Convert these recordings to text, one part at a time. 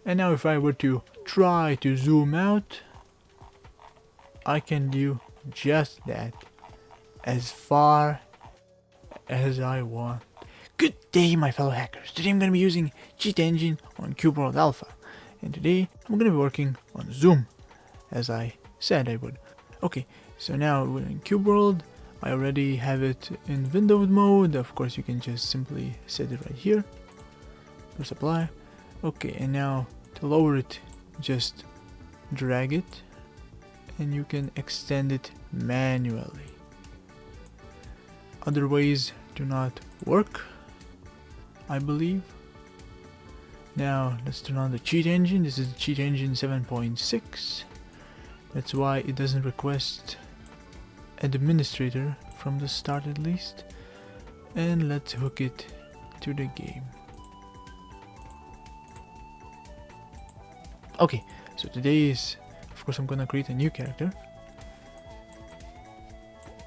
And now if I were to try to zoom out, I can do just that, as far as I want. Good day, my fellow hackers. Today I'm going to be using Cheat Engine on Cube World Alpha. And today I'm going to be working on zoom, as I said I would. Okay, so now we're in Cube World. I already have it in windowed mode. Of course, you can just simply set it right here. Press apply. Okay, and now to lower it, just drag it, and you can extend it manually. Other ways do not work, I believe. Now let's turn on the cheat engine. This is cheat engine 7.6. That's why it doesn't request administrator from the start at least. And let's hook it to the game. Okay, so today is, of course, I'm gonna create a new character.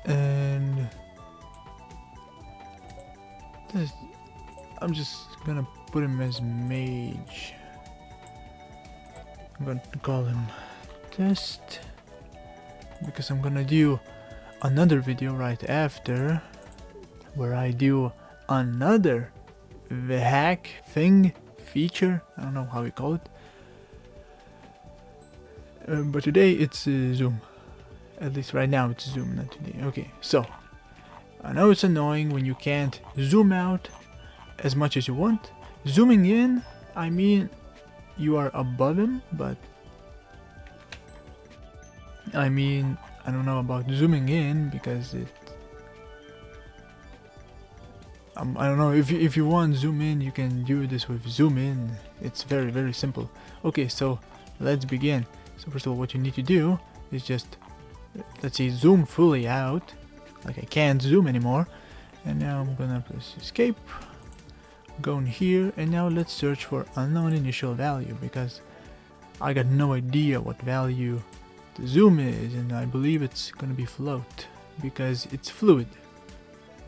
And this, I'm just gonna put him as mage. I'm going to call him test, because I'm gonna do another video right after where I do another hack thing, feature, I don't know how we call it. But today it's zoom. At least right now it's zoom, not today. Okay, so I know it's annoying when you can't zoom out as much as you want. Zooming in, I mean you are above him, but I mean, I don't know about zooming in, because it I don't know, if you want zoom in, you can do this with zoom in. It's very simple. Okay, so let's begin. So first of all, what you need to do is just, let's see, zoom fully out, like I can't zoom anymore. And now I'm gonna press escape, go in here, and now let's search for unknown initial value, because I got no idea what value the zoom is, and I believe it's gonna be float, because it's fluid,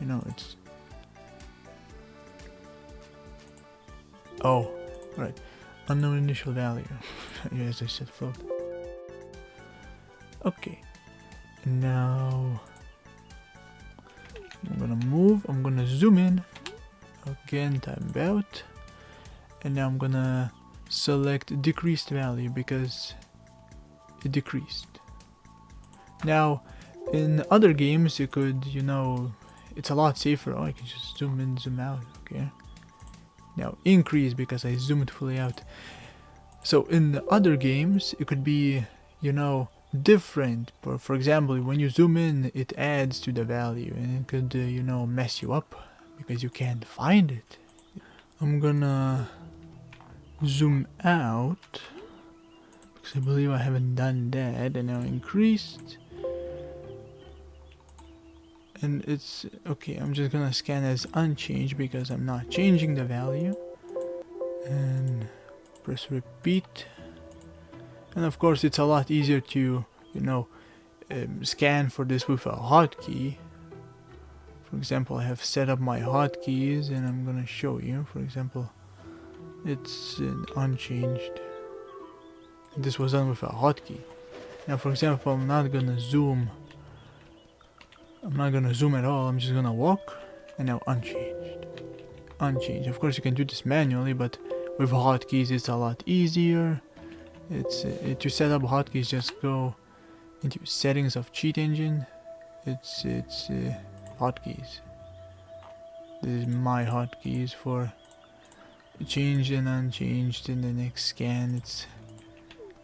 you know. It's oh, right, unknown initial value. Yes, I said float. Okay, now I'm gonna move, I'm gonna zoom in again, time out, and now I'm gonna select decreased value because it decreased. Now in other games you could, you know, it's a lot safer. Oh, I can just zoom in, zoom out. Okay, now increase because I zoomed fully out. So in the other games it could be, you know, different. For example, when you zoom in, it adds to the value, and it could you know, mess you up because you can't find it. I'm gonna zoom out because I believe I haven't done that, and now increased, and it's okay. I'm just gonna scan as unchanged because I'm not changing the value, and press repeat. And of course it's a lot easier to, you know, scan for this with a hotkey. For example, I have set up my hotkeys and I'm gonna show you. For example, it's unchanged. This was done with a hotkey. Now for example, I'm not gonna zoom at all. I'm just gonna walk, and now unchanged. Of course you can do this manually, but with hotkeys it's a lot easier. It's to set up hotkeys, just go into settings of cheat engine. It's hotkeys. This is my hotkeys for changed and unchanged in the next scan.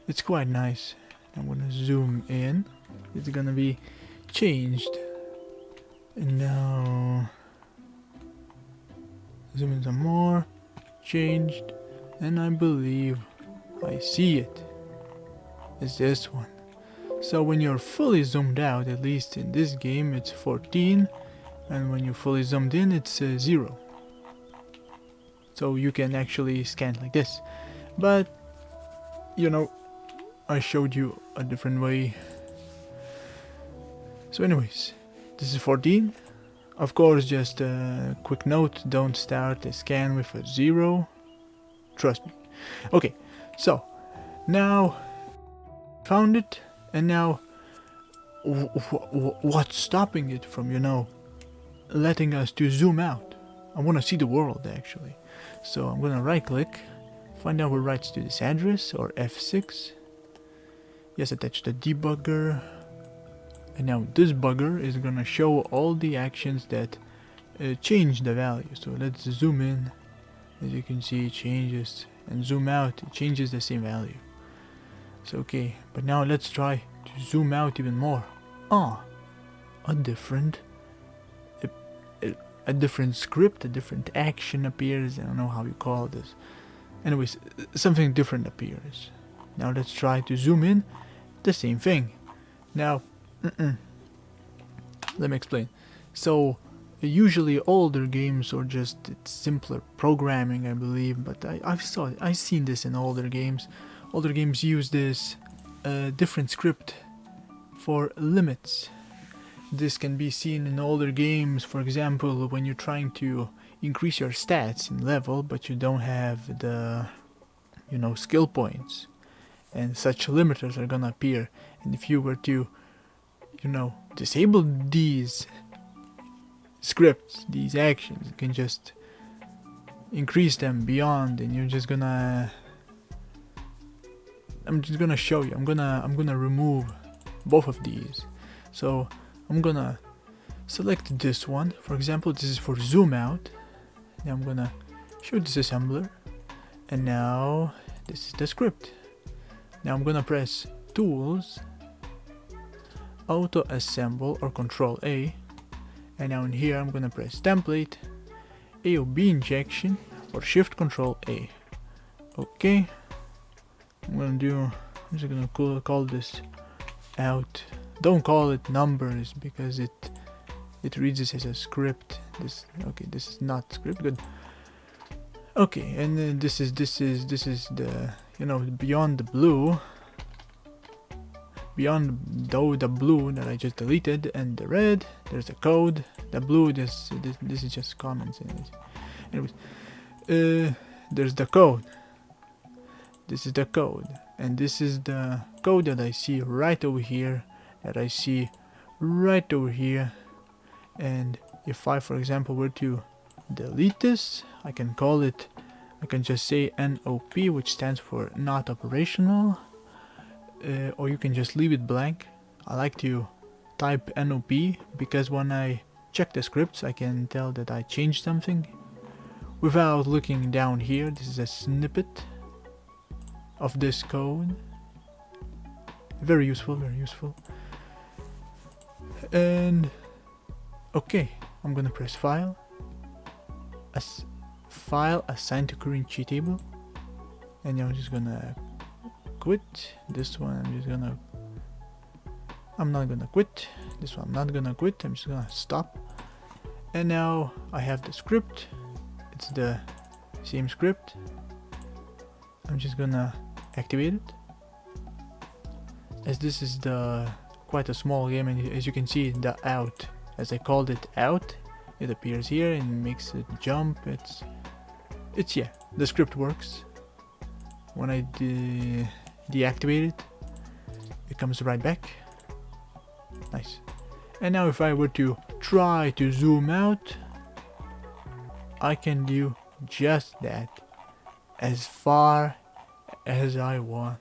It's quite nice. I'm gonna zoom in. It's gonna be changed. And now zoom in some more. Changed, and I believe I see it. It's this one. So when you're fully zoomed out, at least in this game, it's 14, and when you're fully zoomed in, it's 0. So you can actually scan like this. But you know, I showed you a different way. So anyways, this is 14. Of course, just a quick note, don't start a scan with a 0. Trust me. Okay, So now found it, and now what's stopping it from, you know, letting us to zoom out? I want to see the world actually. So I'm gonna right click, find out who writes to this address, or F6. Yes, attach the debugger. And now this bugger is gonna show all the actions that change the value. So let's zoom in. As you can see, it changes, and zoom out, it changes the same value. So okay, but now let's try to zoom out even more. A different script, a different action appears. I don't know how you call this. Anyways, something different appears. Now let's try to zoom in. The same thing. Now, let me explain. So usually older games, or just it's simpler programming, I believe, but I've seen this in older games. Older games use this different script for limits. This can be seen in older games, for example, when you're trying to increase your stats in level, but you don't have the, you know, skill points, and such limiters are gonna appear. And if you were to, you know, disable these scripts, these actions, you can just increase them beyond, and you're just gonna, I'm just gonna show you. I'm gonna remove both of these. So I'm gonna select this one. For example, this is for zoom out. Now I'm gonna show this assembler, and now this is the script. Now I'm gonna press Tools, Auto Assemble, or Control A, and now in here I'm gonna press Template, AOB Injection, or Shift Control A. Okay, I'm just gonna call this out. Don't call it numbers because it reads this as a script. This is not script. Good. Okay, and then this is the, you know, beyond the blue, the blue that I just deleted, and the red, there's the code. The blue, this is just comments. Anyways, there's the code. This is the code, and this is the code that I see right over here. And if I, for example, were to delete this, I can just say NOP, which stands for not operational, or you can just leave it blank. I like to type NOP because when I check the scripts, I can tell that I changed something without looking down here. This is a snippet of this code. Very useful, very useful. And okay, I'm gonna press File, File, Assign to Current Cheatable, and now I'm just gonna quit this one. I'm not gonna quit this one. I'm not gonna quit. I'm just gonna stop. And now I have the script. It's the same script. I'm just gonna activate it. As this is quite a small game, and as you can see, the out, as I called it out, it appears here and makes it jump. It's yeah, the script works. When I deactivate it, it comes right back. Nice. And now if I were to try to zoom out, I can do just that, as far as I want.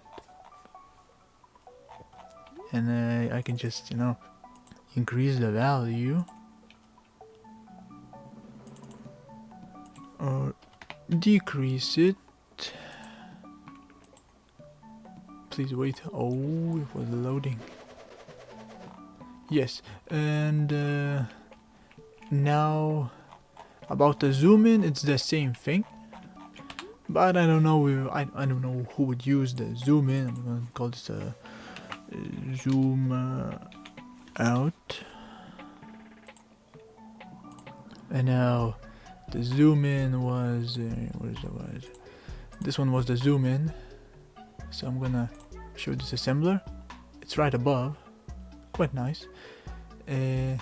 And I can just, you know, increase the value or decrease it. Please wait. Oh, it was loading. Yes, and now about the zoom in, it's the same thing, but I don't know. I don't know who would use the zoom in. I'm gonna call this a zoom out. And now the zoom in was this one was the zoom in. So I'm gonna show this assembler. It's right above, quite nice. Or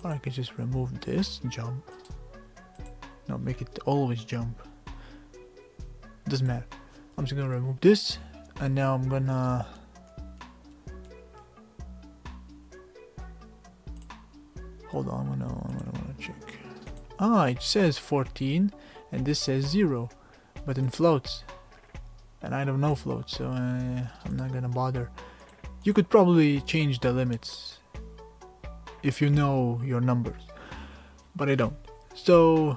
I can just remove this jump. No, make it always jump. Doesn't matter. I'm just gonna remove this, and now I'm gonna hold on. I'm gonna check. Ah, it says 14, and this says 0, but in floats, and I don't know floats, so I'm not gonna bother. You could probably change the limits if you know your numbers, but I don't. So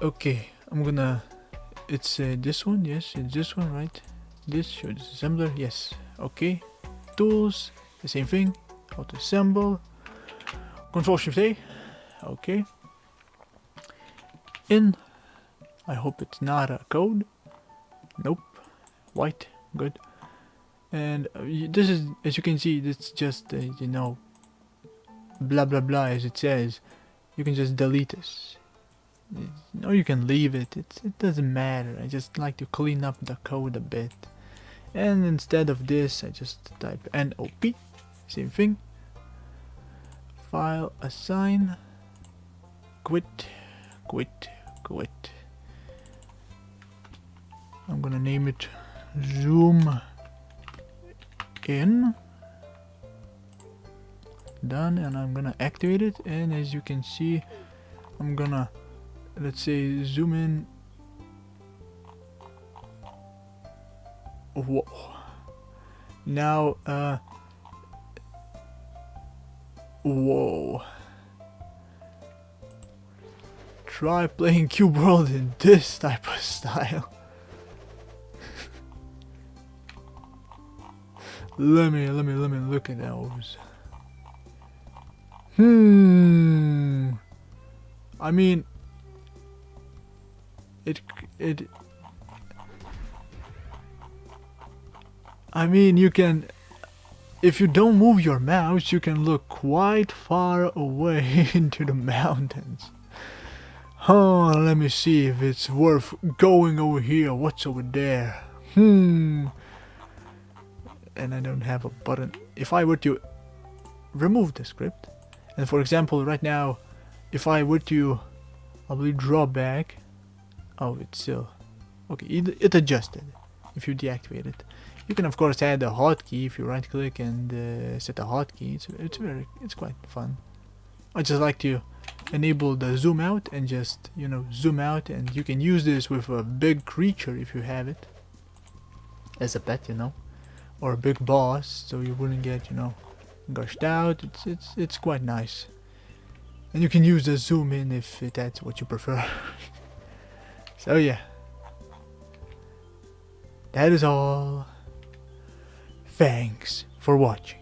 okay, I'm gonna. It's this one, yes, it's this one, right? This show disassembler, yes. Okay, tools, the same thing. How to assemble. Control Shift A. Okay. In. I hope it's not a code. Nope. White. Good. And this is, as you can see, it's just you know, blah blah blah as it says. You can just delete this. Or you can leave it. It doesn't matter. I just like to clean up the code a bit. And instead of this, I just type NOP. Same thing. File assign. Quit. I'm gonna name it zoom in. Done, and I'm gonna activate it, and as you can see, I'm gonna, let's say, zoom in. Whoa. Now whoa, try playing Cube World in this type of style. let me look at those. I mean, I mean, you can, if you don't move your mouse, you can look quite far away into the mountains. Oh, let me see if it's worth going over here. What's over there? And I don't have a button. If I were to remove the script, and for example, right now, if I were to, I believe, draw back. Oh, it's still okay. It adjusted. If you deactivate it, you can of course add a hotkey if you right click and set a hotkey. It's quite fun. I just like to enable the zoom out and just, you know, zoom out, and you can use this with a big creature if you have it as a pet, you know, or a big boss, so you wouldn't get, you know, gushed out. It's quite nice, and you can use the zoom in if that's what you prefer. So yeah, that is all. Thanks for watching.